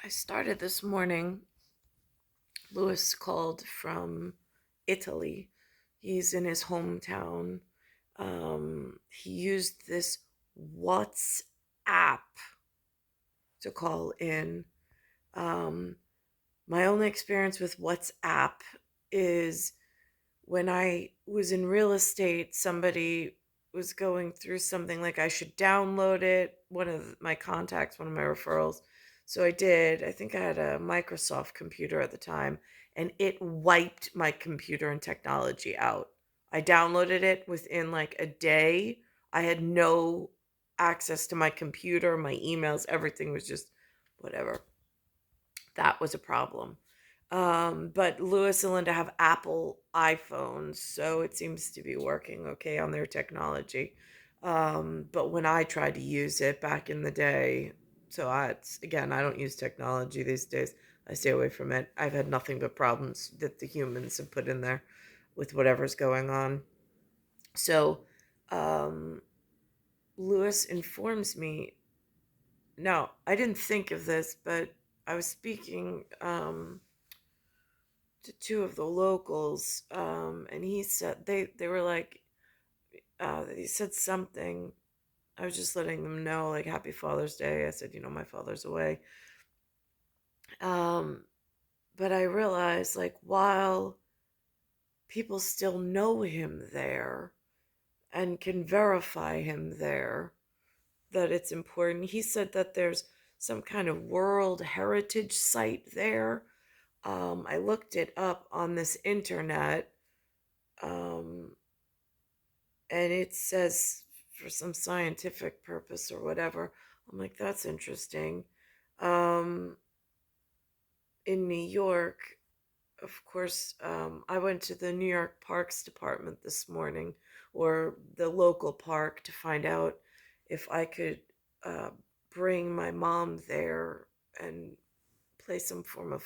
I started this morning. Lewis called from Italy. He's in his hometown. He used this WhatsApp to call in. Um, my only experience with WhatsApp is when I was in real estate, somebody was going through something like I should download it. One of my contacts, one of my referrals. So I did. I think I had a Microsoft computer at the time, and it wiped my computer and technology out. I downloaded it within like a day. I had no access to my computer, my emails, everything was just whatever. That was a problem. But Lewis and Linda have Apple iPhones, so it seems to be working okay on their technology. But when I tried to use it back in the day, again, I don't use technology these days. I stay away from it. I've had nothing but problems that the humans have put in there with whatever's going on. So, um, Lewis informs me. Now, I didn't think of this, but I was speaking to two of the locals, and he said they were like, he said something. I was just letting them know, like, Happy Father's Day. I said, my father's away. Um, but I realized, like, while people still know him there and can verify him there, that it's important. He said that there's some kind of World Heritage site there. I looked it up on this internet. Um, and it says for some scientific purpose or whatever. I'm like, that's interesting. Um, in New York, of course, I went to the New York Parks Department this morning, or the local park, to find out if I could uh, bring my mom there and play some form of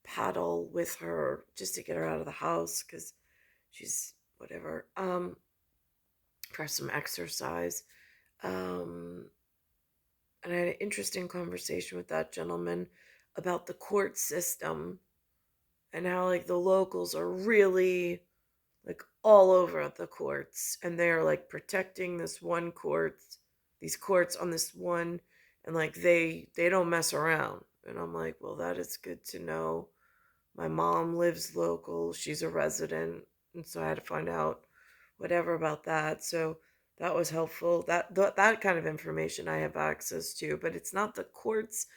paddle with her just to get her out of the house because she's whatever. For some exercise. Um, and I had an interesting conversation with that gentleman about the court system and how like the locals are really like all over at the courts, and they're like protecting this one court, these courts on this one, and like they don't mess around. And I'm like, well, that is good to know. My mom lives local, she's a resident, and so I had to find out whatever about that. So that was helpful. That kind of information I have access to, but it's not the courts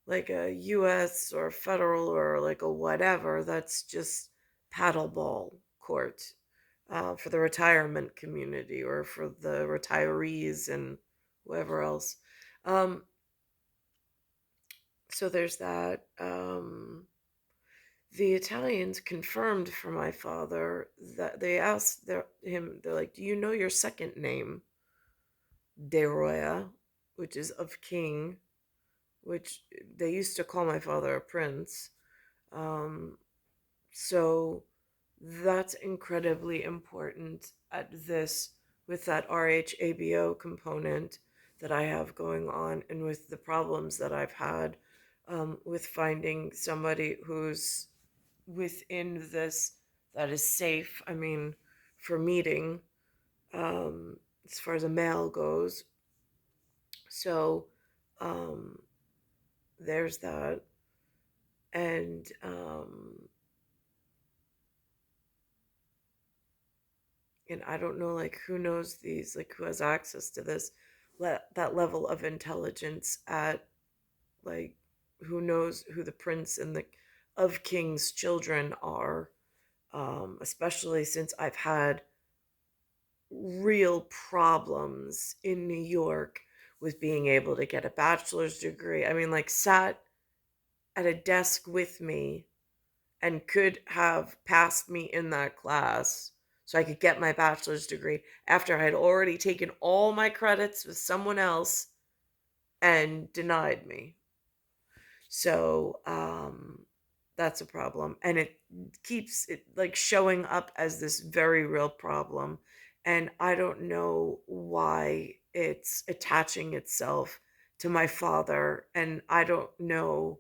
like a US or federal or like a whatever. That's just paddleball court for the retirement community or for the retirees and whoever else. Um, so there's that. The Italians confirmed for my father that they asked they're like, do you know your second name? De Roya, which is of king, which they used to call my father a prince. Um, so that's incredibly important at this with that RHABO component that I have going on and with the problems that I've had with finding somebody who's within this that is safe. I mean, for meeting, as far as a male goes. So um, there's that. And I don't know, like, who knows these, like, who has access to this, that level of intelligence at, like, who knows who the prince and the of king's children are, especially since I've had real problems in New York with being able to get a bachelor's degree. I mean, like, sat at a desk with me and could have passed me in that class so I could get my bachelor's degree after I had already taken all my credits with someone else and denied me. So, that's a problem. And it keeps it like showing up as this very real problem. And I don't know why it's attaching itself to my father. And I don't know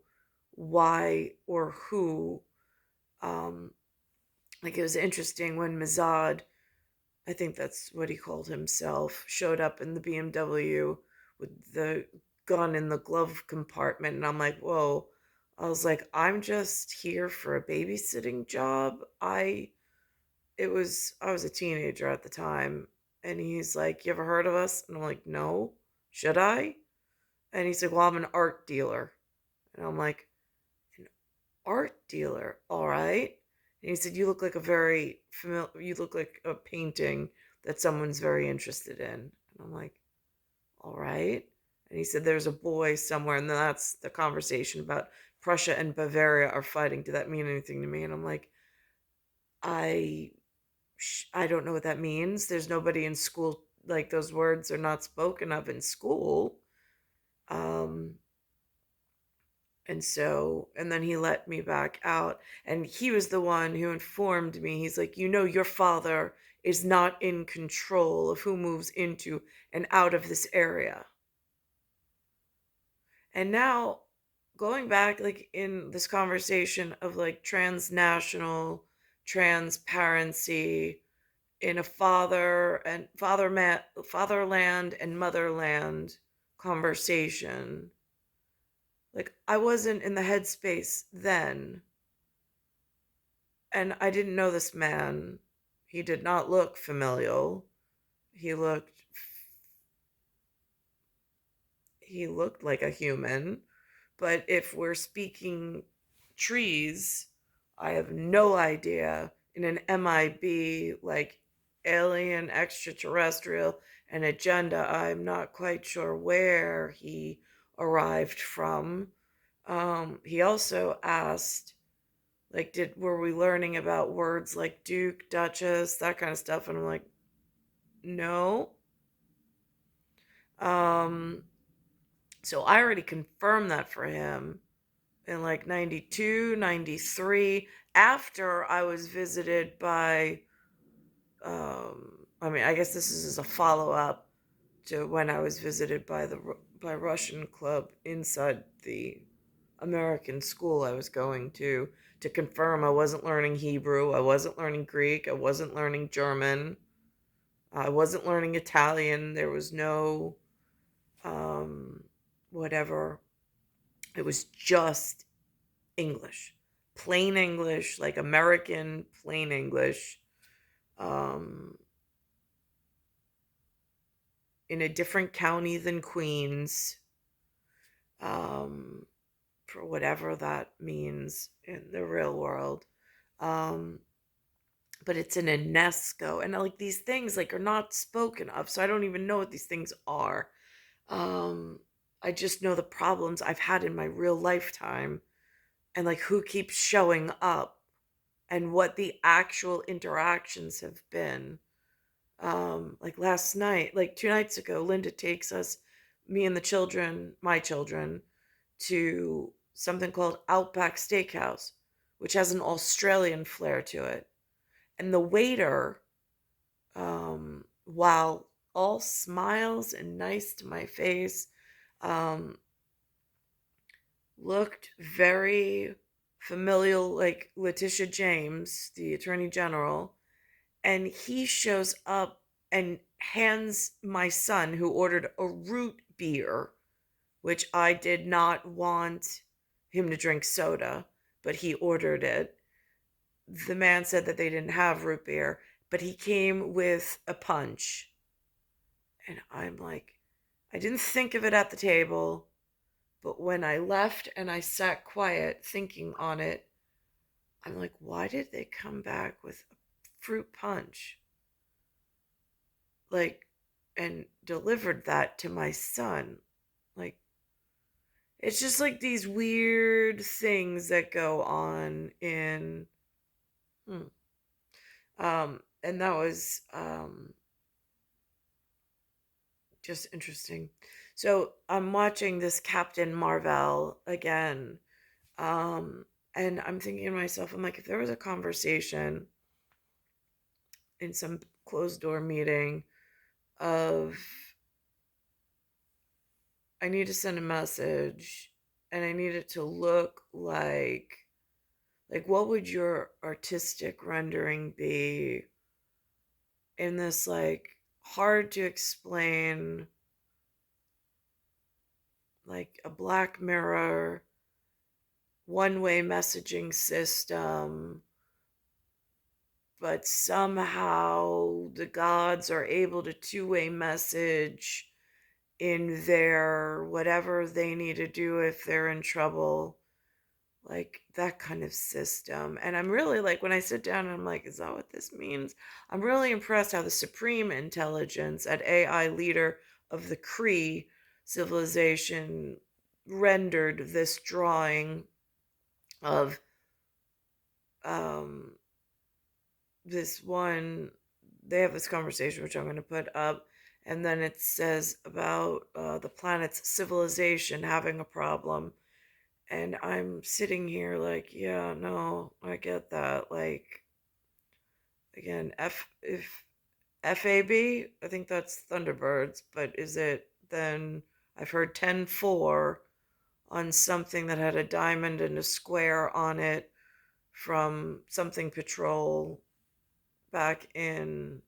why or who. Um, like it was interesting when Mazad, I think that's what he called himself, showed up in the BMW with the gun in the glove compartment. And I'm like, whoa. I was like, I'm just here for a babysitting job. I was a teenager at the time. And he's like, you ever heard of us? And I'm like, no. Should I? And he's like, well, I'm an art dealer. And I'm like, an art dealer? All right. And he said, you look like a very familiar, you look like a painting that someone's very interested in. And I'm like, all right. And he said, there's a boy somewhere. And then that's the conversation about Prussia and Bavaria are fighting. Did that mean anything to me? And I'm like, I, I don't know what that means. There's nobody in school, like those words are not spoken of in school. Um, and then he let me back out. And he was the one who informed me. He's like, you know, your father is not in control of who moves into and out of this area. And now, going back, like in this conversation of like transnational transparency in a fatherland and motherland conversation, like I wasn't in the headspace then, and I didn't know this man. He did not look familial. He looked he looked like a human, but if we're speaking trees, I have no idea in an MIB like alien extraterrestrial an agenda. I'm not quite sure where he arrived from. He also asked, like, did were we learning about words like Duke, Duchess, that kind of stuff? And I'm like, no. Um, so I already confirmed that for him in like 92, 93, after I was visited by, I mean, I guess this is a follow up to when I was visited by by Russian club inside the American school I was going to confirm I wasn't learning Hebrew, I wasn't learning Greek, I wasn't learning German, I wasn't learning Italian. There was no um, whatever. It was just English, plain English, like American plain English, um, in a different county than Queens, um, for whatever that means in the real world. Um, but it's in UNESCO, and like these things like are not spoken of, so I don't even know what these things are. Um, I just know the problems I've had in my real lifetime, and like who keeps showing up and what the actual interactions have been. Like last night, like 2 nights ago, Linda takes us, me and the children, my children, to something called Outback Steakhouse, which has an Australian flair to it. And the waiter, while all smiles and nice to my face, um, looked very familial, like Letitia James, the Attorney General. And he shows up and hands my son, who ordered a root beer, which I did not want him to drink soda, but he ordered it. The man said that they didn't have root beer, but he came with a punch. And I'm like, I didn't think of it at the table, but when I left and I sat quiet thinking on it, I'm like, why did they come back with a fruit punch? Like, and delivered that to my son. Like, it's just like these weird things that go on in. Hmm. And that was just interesting. So I'm watching this Captain Marvel again. Um, and I'm thinking to myself, I'm like, if there was a conversation in some closed door meeting of I need to send a message and I need it to look like what would your artistic rendering be in this like hard to explain, like a Black Mirror one-way messaging system, but somehow the gods are able to two-way message in their whatever they need to do if they're in trouble, like that kind of system. And I'm really like, when I sit down and I'm like, is that what this means? I'm really impressed how the supreme intelligence at AI leader of the Cree civilization rendered this drawing of um this one. They have this conversation which I'm going to put up, and then it says about the planet's civilization having a problem. And I'm sitting here like, yeah, no, I get that. Like, again, if FAB, I think that's Thunderbirds, but is it then? I've heard 10-4 on something that had a diamond and a square on it from something patrol back in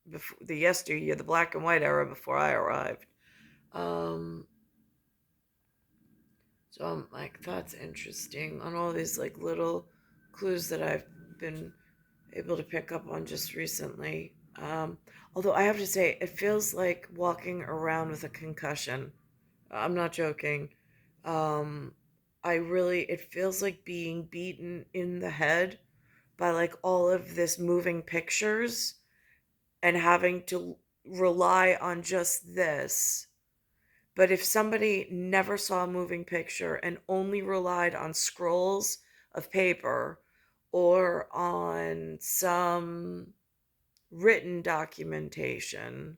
before the yesteryear, the black and white era before I arrived. Um, so I'm like, that's interesting on all these like little clues that I've been able to pick up on just recently. Although I have to say, it feels like walking around with a concussion. I'm not joking. Um, it feels like being beaten in the head by like all of this moving pictures and having to rely on just this. But if somebody never saw a moving picture and only relied on scrolls of paper or on some written documentation,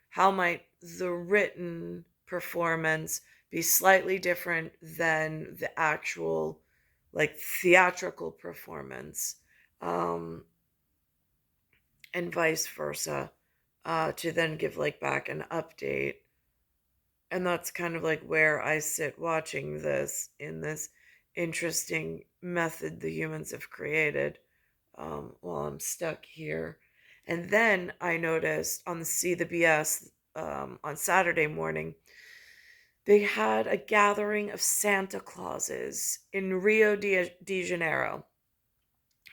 how might the written performance be slightly different than the actual, like, theatrical performance? And vice versa, to then give like back an update. And that's kind of like where I sit watching this in this interesting method the humans have created, while I'm stuck here. And then I noticed on the See the BS, on Saturday morning, they had a gathering of Santa Clauses in Rio de Janeiro.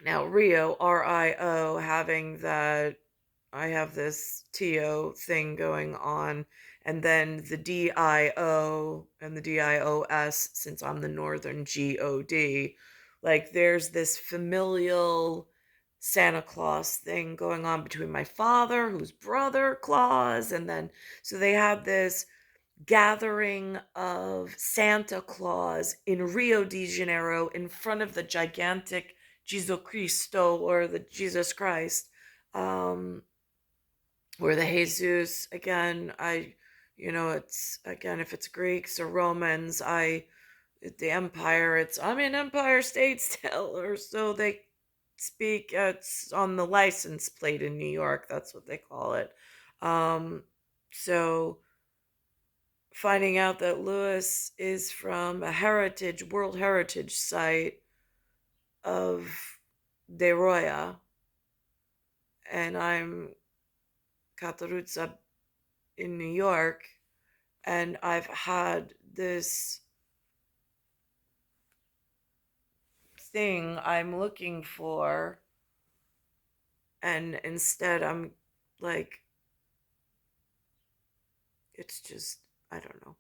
Now, Rio, RIO, having that, I have this TO thing going on, and then the DIO and the DIOS, since I'm the Northern GOD, like there's this familial Santa Claus thing going on between my father, who's brother Claus, and then so they had this gathering of Santa Claus in Rio de Janeiro in front of the gigantic Jesus Cristo, or the Jesus Christ, um, or the Jesus. Again, it's again, if it's Greeks or Romans, the Empire, I'm in Empire State still, or so they speak. It's on the license plate in New York. That's what they call it. So finding out that Lewis is from a World Heritage site of De Roya, and I'm Cattaruzza in New York, and I've had this thing I'm looking for, and instead I'm like, it's just, I don't know.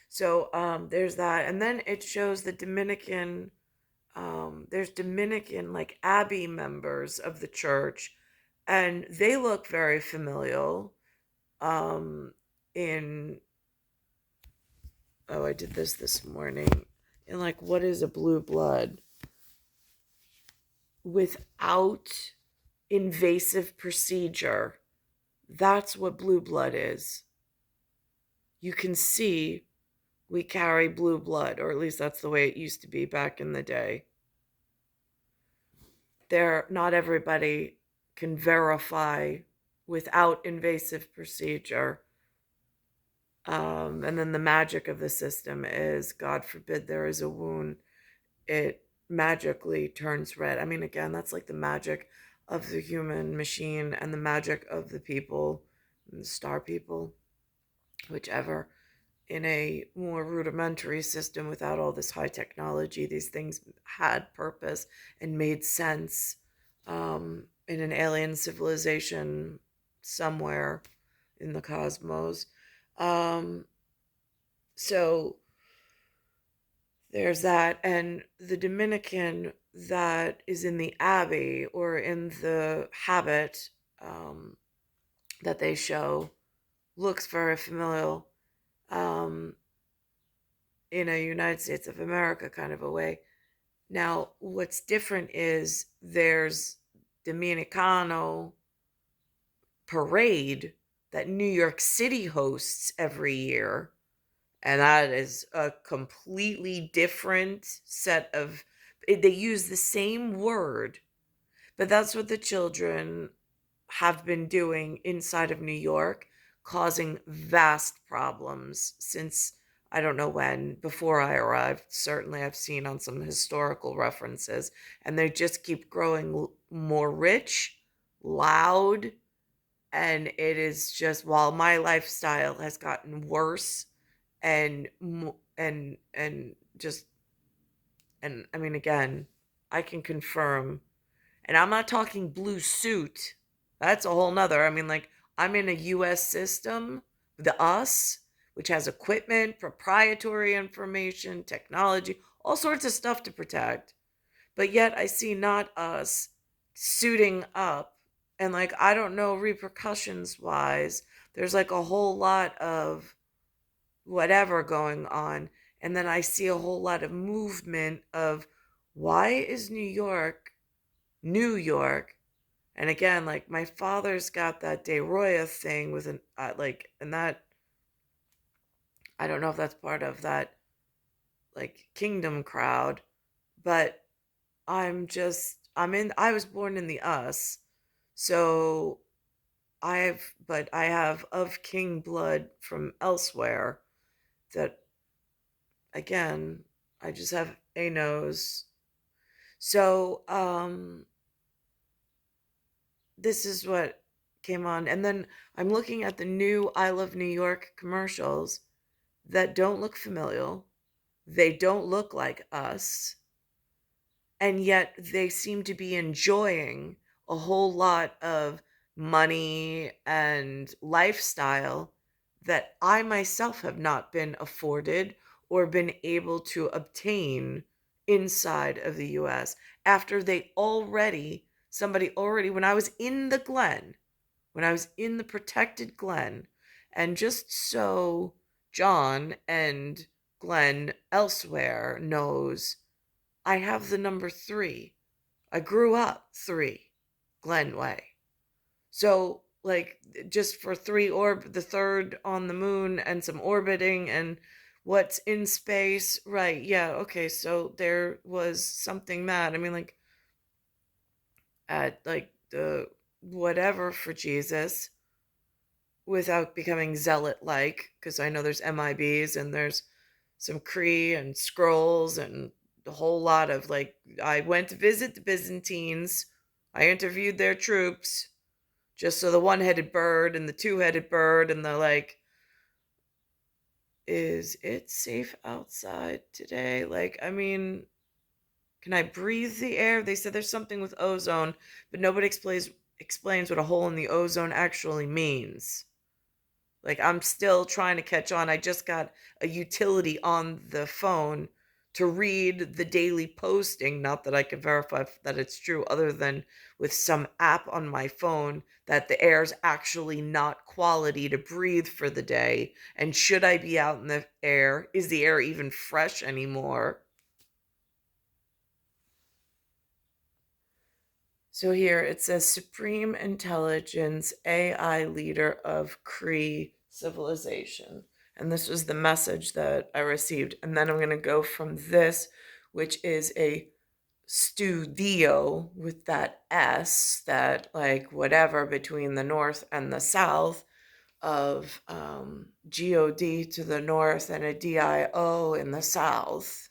So there's that, and then it shows the Dominican. There's Dominican like abbey members of the church, and they look very familial. In I did this morning. In like, what is a blue blood without invasive procedure? That's what blue blood is. You can see we carry blue blood, or at least that's the way it used to be back in the day. Not everybody can verify without invasive procedure And then the magic of the system is, God forbid there is a wound, it magically turns red. I mean, again, that's like the magic of the human machine and the magic of the people, the star people, whichever. In a more rudimentary system without all this high technology, these things had purpose and made sense in an alien civilization somewhere in the cosmos. Um, so there's that. And the Dominican that is in the Abbey or in the habit um, that they show looks very familiar. Um, in a United States of America kind of a way. Now, what's different is there's Dominicano parade that New York City hosts every year, and that is a completely different set of. They use the same word, but that's what the children have been doing inside of New York, causing vast problems since I don't know when, before I arrived. Certainly, I've seen on some historical references, and they just keep growing more rich, loud, and it is just, while my lifestyle has gotten worse and just, and I mean, again, I can confirm, and I'm not talking blue suit. That's a whole nother. I mean, like, I'm in a US system, the us, which has equipment, proprietary information, technology, all sorts of stuff to protect. But yet I see not us suiting up. And like, I don't know repercussions wise. There's like a whole lot of whatever going on. And then I see a whole lot of movement of, why is New York? And again, like, my father's got that De Roya thing with an like, and that, I don't know if that's part of that like kingdom crowd, but I was born in the us, so I have of king blood from elsewhere that, again, I just have a nose. So this is what came on. And then I'm looking at the new I Love New York commercials that don't look familiar. They don't look like us. And yet they seem to be enjoying a whole lot of money and lifestyle that I myself have not been afforded or been able to obtain inside of the US, after somebody already, when I was in the Glen, when I was in the protected Glen, and just so John and Glenn elsewhere knows, I have the number 3. I grew up 3, Glenway. So, like, just for the third on the moon and some orbiting and what's in space, right? Yeah, okay. So there was something mad. I mean, like, at like the whatever for Jesus, without becoming zealot like, because I know there's MIBs and there's some Cree and scrolls and a whole lot of, like, I went to visit the Byzantines. I interviewed their troops, just so the one-headed bird and the two-headed bird and the, like, is it safe outside today? Like, I mean, can I breathe the air? They said there's something with ozone, but nobody explains what a hole in the ozone actually means. Like, I'm still trying to catch on. I just got a utility on the phone to read the daily posting. Not that I can verify that it's true, other than with some app on my phone, that the air's actually not quality to breathe for the day. And should I be out in the air? Is the air even fresh anymore? So here it says Supreme Intelligence AI leader of Cree civilization. And this was the message that I received. And then I'm going to go from this, which is a studio with that S, that, like, whatever between the north and the south, of God to the north and a DIO in the south.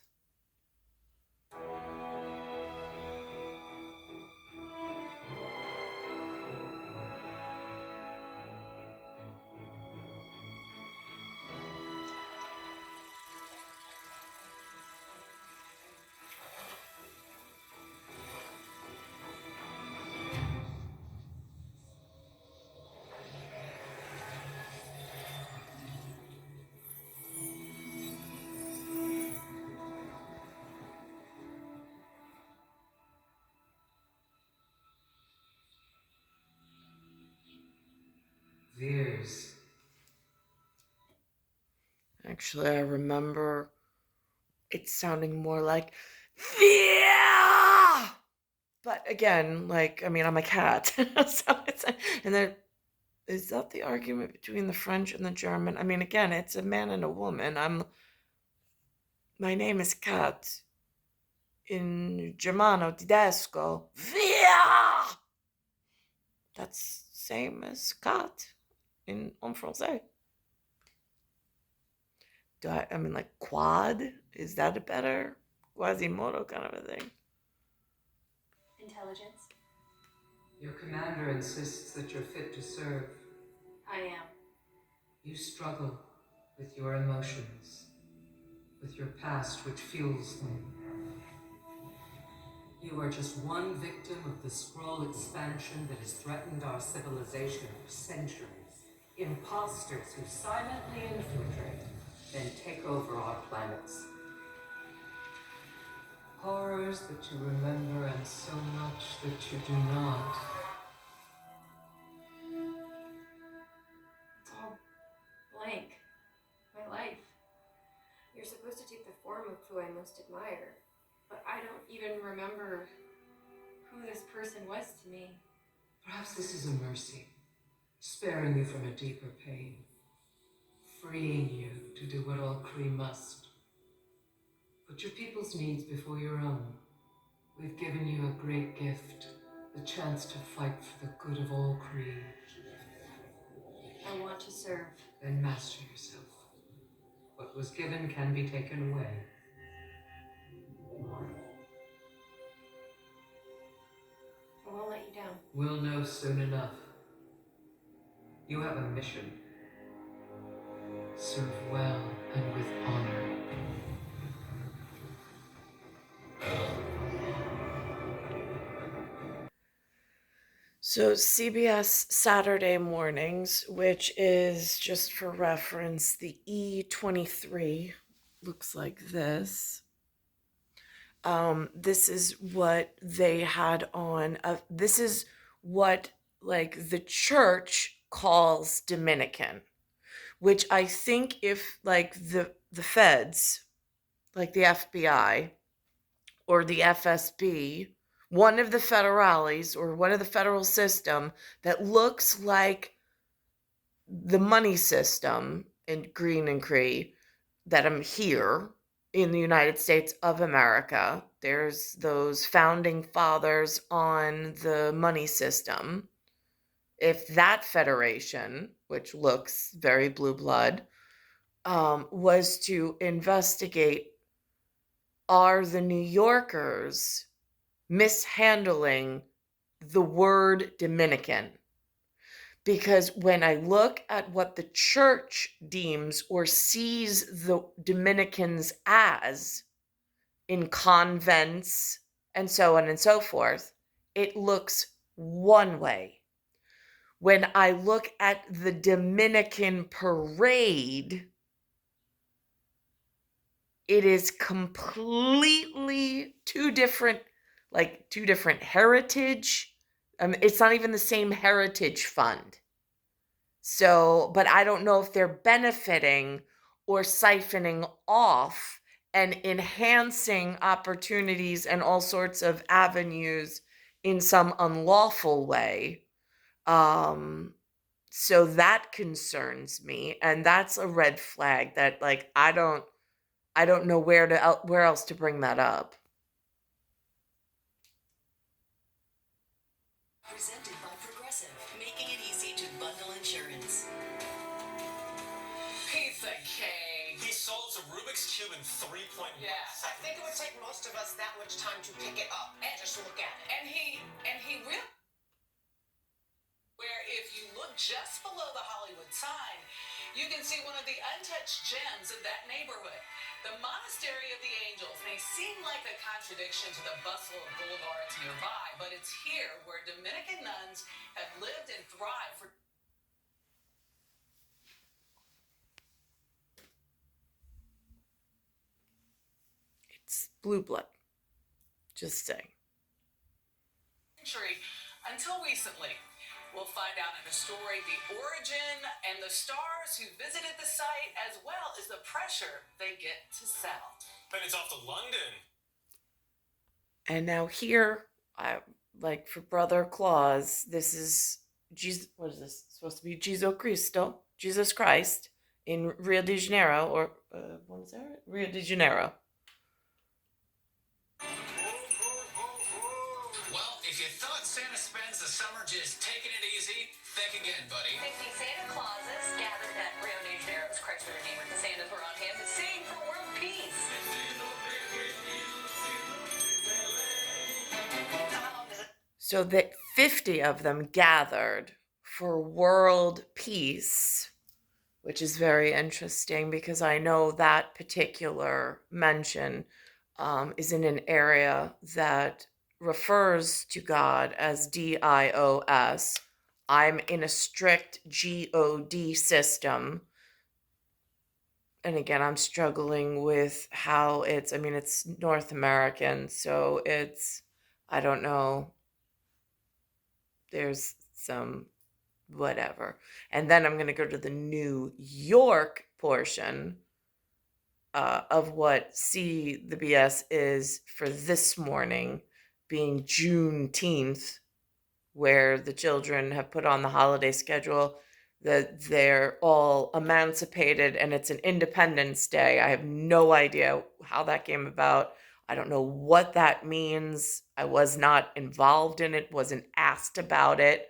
Veers. Actually, I remember it sounding more like yeah. But again, like, I mean, I'm a cat. So it's, and then is that the argument between the French and the German? I mean, again, it's a man and a woman. My name is Kat. In Germano, Tedesco, via. That's same as Kat in en français. I mean, like quad? Is that a better Quasimodo kind of a thing? Intelligence. Your commander insists that you're fit to serve. I am. You struggle with your emotions, with your past which fuels them. You are just one victim of the scroll expansion that has threatened our civilization for centuries. Imposters who silently infiltrate, then take over our planets. Horrors that you remember and so much that you do not. It's all blank. My life. You're supposed to take the form of who I most admire, but I don't even remember who this person was to me. Perhaps this is a mercy, sparing you from a deeper pain, freeing you to do what all Kree must. Put your people's needs before your own. We've given you a great gift, the chance to fight for the good of all Kree. I want to serve. Then master yourself. What was given can be taken away. I won't let you down. We'll know soon enough. You have a mission. Serve well and with honor. So, CBS Saturday mornings, which is just for reference, the E23 looks like this. This is what they had on. This is what like the church calls Dominican, which I think if like the feds, like the FBI or the FSB, one of the federales or one of the federal system that looks like the money system in Green and Cree that I'm here in the United States of America. There's those founding fathers on the money system. If that federation, which looks very blue blood, was to investigate, are the New Yorkers mishandling the word Dominican? Because when I look at what the church deems or sees the Dominicans as in convents and so on and so forth, it looks one way. When I look at the Dominican parade, it is completely two different heritage. It's not even the same heritage fund. So, but I don't know if they're benefiting or siphoning off and enhancing opportunities and all sorts of avenues in some unlawful way. So that concerns me, and that's a red flag that like I don't know where else to bring that up. Presented by Progressive, making it easy to bundle insurance. Rubik's Cube in 3.1 seconds. I think it would take most of us that much time to pick it up and just look at it. And he really, where if you look just below the Hollywood sign, you can see one of the untouched gems of that neighborhood. The Monastery of the Angels may seem like a contradiction to the bustle of boulevards nearby, but it's here where Dominican nuns have lived and thrived for It's blue blood. Just saying. century until recently. We'll find out in the story the origin and the stars who visited the site, as well as the pressure they get to sell. Then it's off to London. And now here, like for Brother Claus, this is Jesus. What is this? It's supposed to be Jesus Christ, in Rio de Janeiro, or what was that? Rio de Janeiro. Well, if you thought Santa spends the summer just taking it easy, think again, buddy. 50 Santa Clauses gathered at Rio de Janeiro's Christ the Redeemer. The Santas were on hand to sing for world peace. So that 50 of them gathered for world peace, which is very interesting because I know that particular mention is in an area that refers to God as Dios. I'm in a strict God system. And again, I'm struggling with how it's North American, so I don't know. There's some whatever. And then I'm going to go to the New York portion of what See the BS is for this morning, being Juneteenth, where the children have put on the holiday schedule that they're all emancipated and it's an Independence Day. I have no idea how that came about. I don't know what that means. I was not involved in it, wasn't asked about it.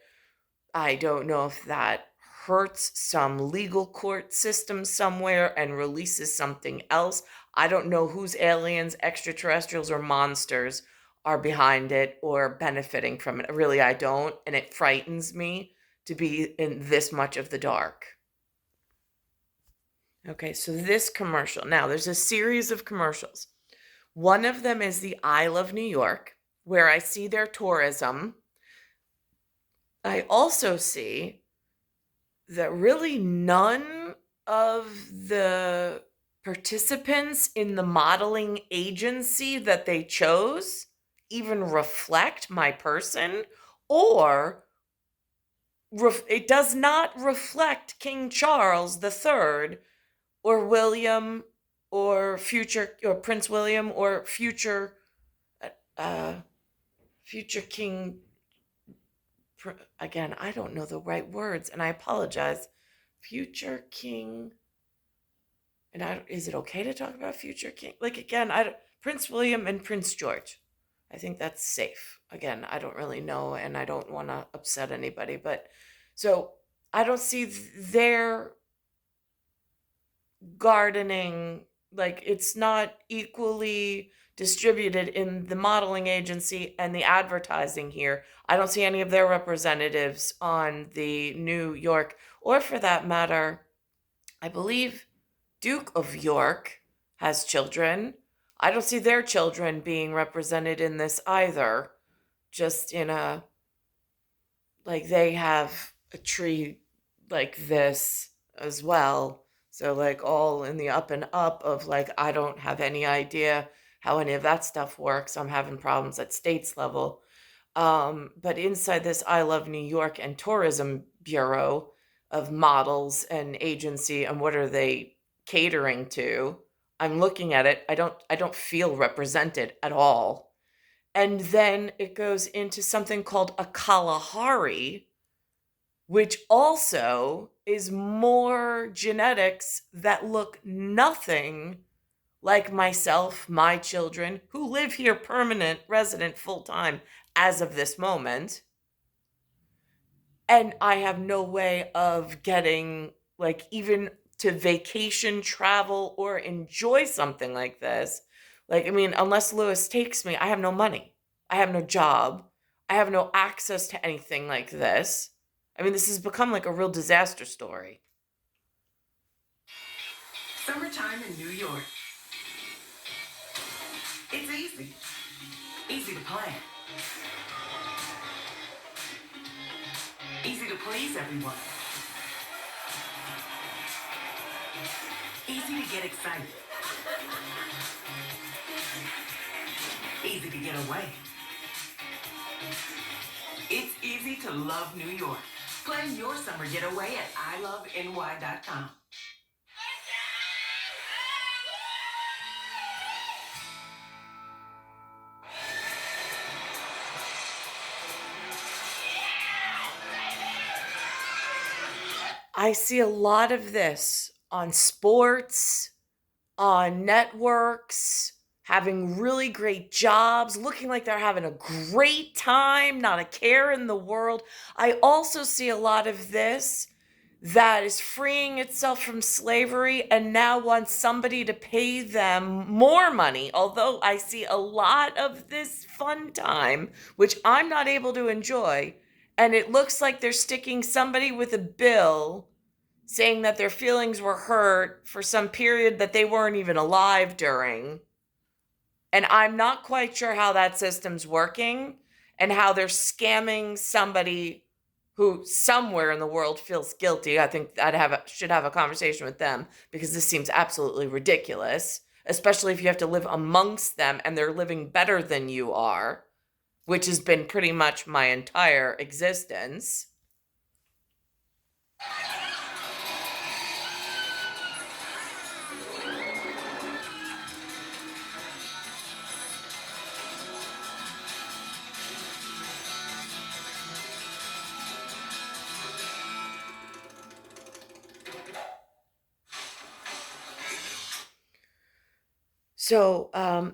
I don't know if that hurts some legal court system somewhere and releases something else. I don't know whose aliens, extraterrestrials, or monsters are behind it or benefiting from it. Really, I don't. And it frightens me to be in this much of the dark. Okay, so this commercial. Now, there's a series of commercials. One of them is the Isle of New York, where I see their tourism. I also see that really none of the participants in the modeling agency that they chose even reflect my person, or it does not reflect King Charles III or William or Prince William or future King. Again, I don't know the right words, and I apologize. Future King, and is it okay to talk about future King? Like again, Prince William and Prince George. I think that's safe. Again, I don't really know, and I don't want to upset anybody, but so I don't see their gardening, like it's not equally distributed in the modeling agency and the advertising here. I don't see any of their representatives on the New York, or for that matter, I believe Duke of York has children. I don't see their children being represented in this either. Just in like they have a tree like this as well. So like all in the up and up of like, I don't have any idea how any of that stuff works. I'm having problems at states level. But inside this I Love New York and Tourism Bureau of models and agency and what are they catering to, I'm looking at it. I don't feel represented at all. And then it goes into something called a Kalahari, which also is more genetics that look nothing like myself, my children, who live here permanent, resident, full-time as of this moment. And I have no way of getting like even to vacation, travel, or enjoy something like this. Like, I mean, unless Lewis takes me, I have no money. I have no job. I have no access to anything like this. I mean, this has become like a real disaster story. Summertime in New York. It's easy. Easy to plan. Easy to please everyone. Easy to get excited. Easy to get away. It's easy to love New York. Plan your summer getaway at iloveny.com. I see a lot of this on sports, on networks, having really great jobs, looking like they're having a great time, not a care in the world. I also see a lot of this that is freeing itself from slavery and now wants somebody to pay them more money. Although I see a lot of this fun time, which I'm not able to enjoy, and it looks like they're sticking somebody with a bill saying that their feelings were hurt for some period that they weren't even alive during. And I'm not quite sure how that system's working and how they're scamming somebody who somewhere in the world feels guilty. I think should have a conversation with them, because this seems absolutely ridiculous, especially if you have to live amongst them and they're living better than you are, which has been pretty much my entire existence.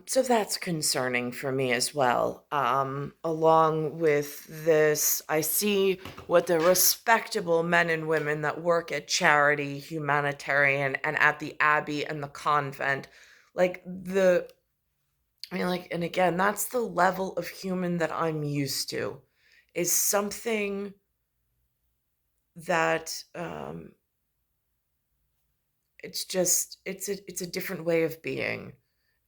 So that's concerning for me as well. Along with this, I see what the respectable men and women that work at charity, humanitarian, and at the Abbey and the convent, and again, that's the level of human that I'm used to, is something that, it's a different way of being.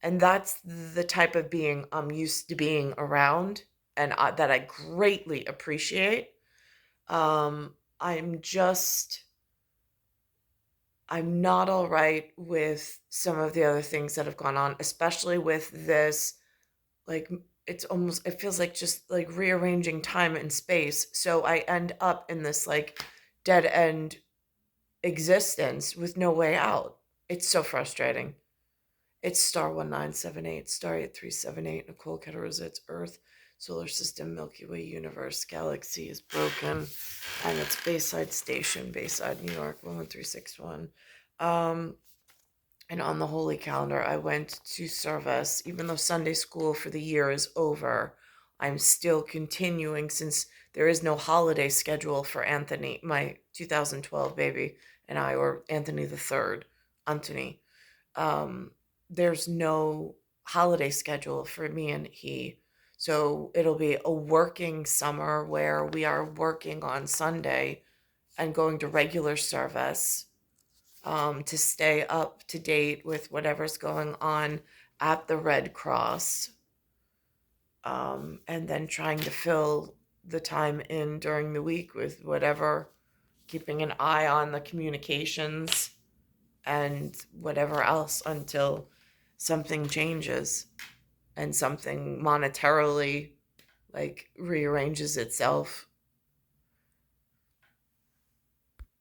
And that's the type of being I'm used to being around, and that I greatly appreciate. Um, I'm just, I'm not all right with some of the other things that have gone on, especially with this. Like, it feels like just like rearranging time and space. So I end up in this like dead end existence with no way out. It's so frustrating. It's star 1978, star 8378, Nicole, Cattaruzza, it's Earth, solar system, Milky Way, universe, galaxy is broken, and it's Bayside Station, Bayside, New York, 11361. And on the holy calendar, I went to service. Even though Sunday school for the year is over, I'm still continuing, since there is no holiday schedule for Anthony, my 2012 baby, and I, or Anthony the third, Anthony. There's no holiday schedule for me and he. So it'll be a working summer where we are working on Sunday and going to regular service, to stay up to date with whatever's going on at the Red Cross, and then trying to fill the time in during the week with whatever, keeping an eye on the communications and whatever else until something changes and something monetarily like rearranges itself